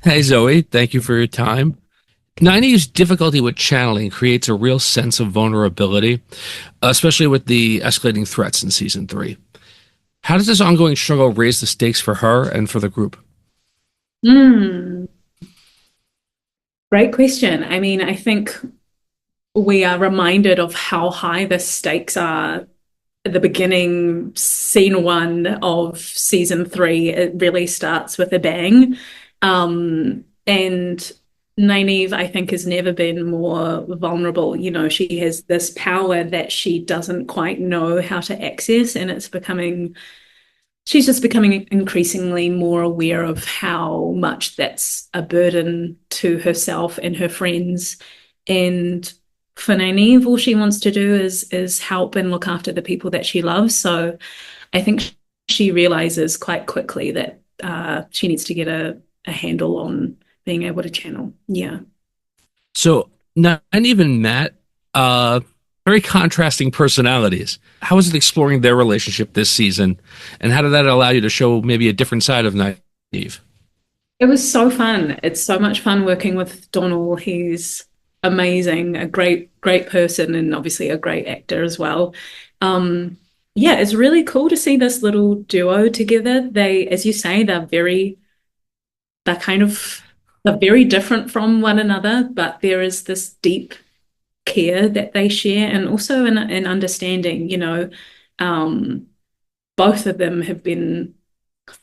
Hey Zoe, thank you for your time. Nynaeve's difficulty with channeling creates a real sense of vulnerability, especially with the escalating threats in season three. How does this ongoing struggle raise the stakes for her and for the group? Hmm, great question. I mean, I think we are reminded of how high the stakes are at the beginning, scene one of season three. It really starts with a bang. And Nynaeve, I think, has never been more vulnerable. You know, she has this power that she doesn't quite know how to access, and she's just becoming increasingly more aware of how much that's a burden to herself and her friends. And for Nynaeve, all she wants to do is help and look after the people that she loves. So I think she realizes quite quickly that she needs to get a handle on being able to channel. Yeah. So, Nynaeve and Matt, uh, very contrasting personalities. How is it exploring their relationship this season, and how did that allow you to show maybe a different side of Nynaeve? It was so fun. It's so much fun working with Donald. He's amazing, a great person, and obviously a great actor as well. Um, yeah, it's really cool to see this little duo together. As you say, they're kind of, they're very different from one another, but there is this deep care that they share, and also an understanding. Um, both of them have been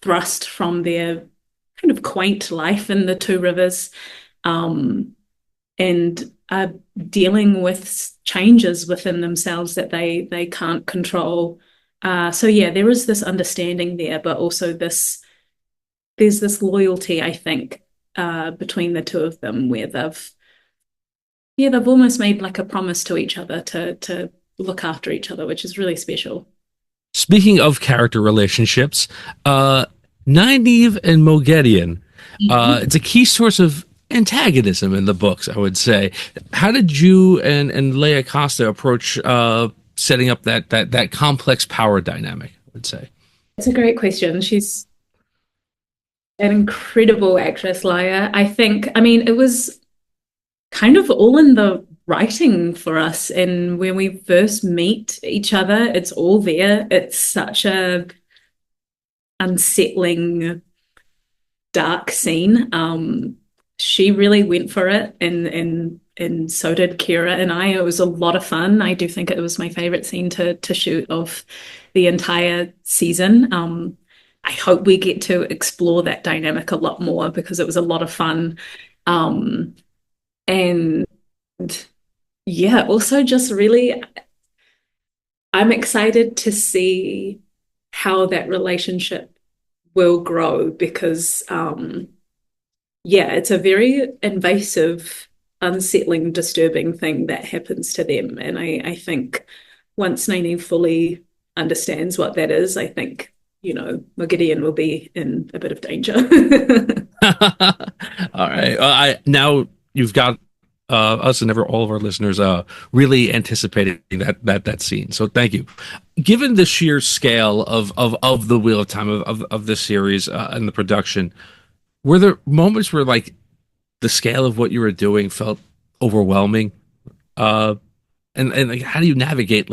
thrust from their kind of quaint life in the Two Rivers, um, and are dealing with changes within themselves that they can't control. So yeah, there is this understanding there, but also there's this loyalty, I think, between the two of them where they've almost made like a promise to each other to look after each other, which is really special. Speaking of character relationships, Nynaeve and Moghedien, Mhm. it's a key source of antagonism in the books, I would say. How did you and Leah Costa approach setting up that complex power dynamic, I would say? It's a great question. She's an incredible actress, Laia. I think, I mean, it was kind of all in the writing for us. And when we first meet each other, it's all there. It's such a unsettling, dark scene. She really went for it, and so did Kira and I. It was a lot of fun. I do think it was my favorite scene to shoot of the entire season. I hope we get to explore that dynamic a lot more because it was a lot of fun. Um, and yeah, also just really, I'm excited to see how that relationship will grow because, yeah, it's a very invasive, unsettling, disturbing thing that happens to them. And I think once Nene fully understands what that is, I think, Moghedien will be in a bit of danger. All right. I now you've got us and all of our listeners really anticipating that scene. So thank you. Given the sheer scale of the Wheel of Time of this series and the production, were there moments where like the scale of what you were doing felt overwhelming? Uh, and like how do you navigate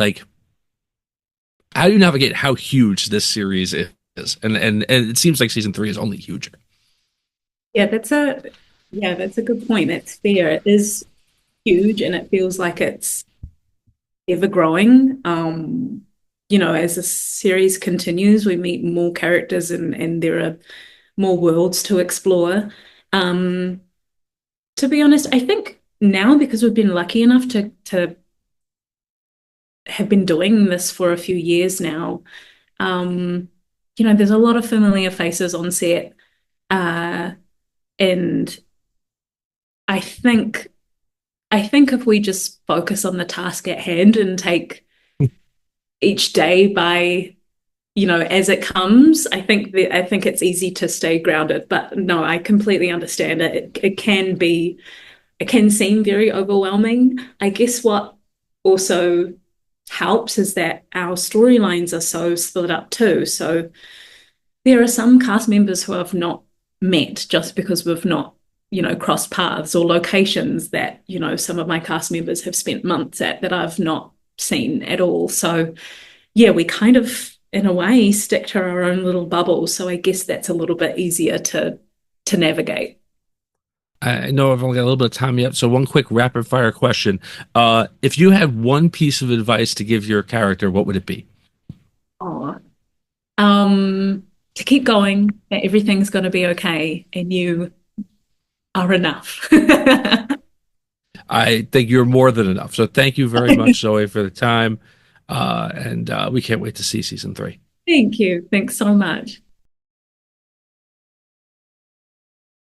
how huge this series is? And it seems like season three is only huger. Yeah, that's a good point. It's fair. It is huge and it feels like it's ever growing. As the series continues, we meet more characters and there are more worlds to explore. Um, to be honest, I think now because we've been lucky enough to have been doing this for a few years now, um, there's a lot of familiar faces on set. Uh, and I think I think if we just focus on the task at hand and take each day by, as it comes, I think it's easy to stay grounded. But no, I completely understand it. It can seem very overwhelming. I guess what also helps is that our storylines are so split up too. So there are some cast members who I've not met just because we've not crossed paths, or locations that, some of my cast members have spent months at that I've not seen at all. So yeah, we kind of, in a way, stick to our own little bubble. So I guess that's a little bit easier to navigate. I know I've only got a little bit of time yet, so one quick rapid fire question. If you had one piece of advice to give your character, what would it be? Oh, to keep going, that everything's going to be okay, and you are enough. I think you're more than enough. So thank you very much, Zoe, for the time. And we can't wait to see season 3. Thank you. Thanks so much.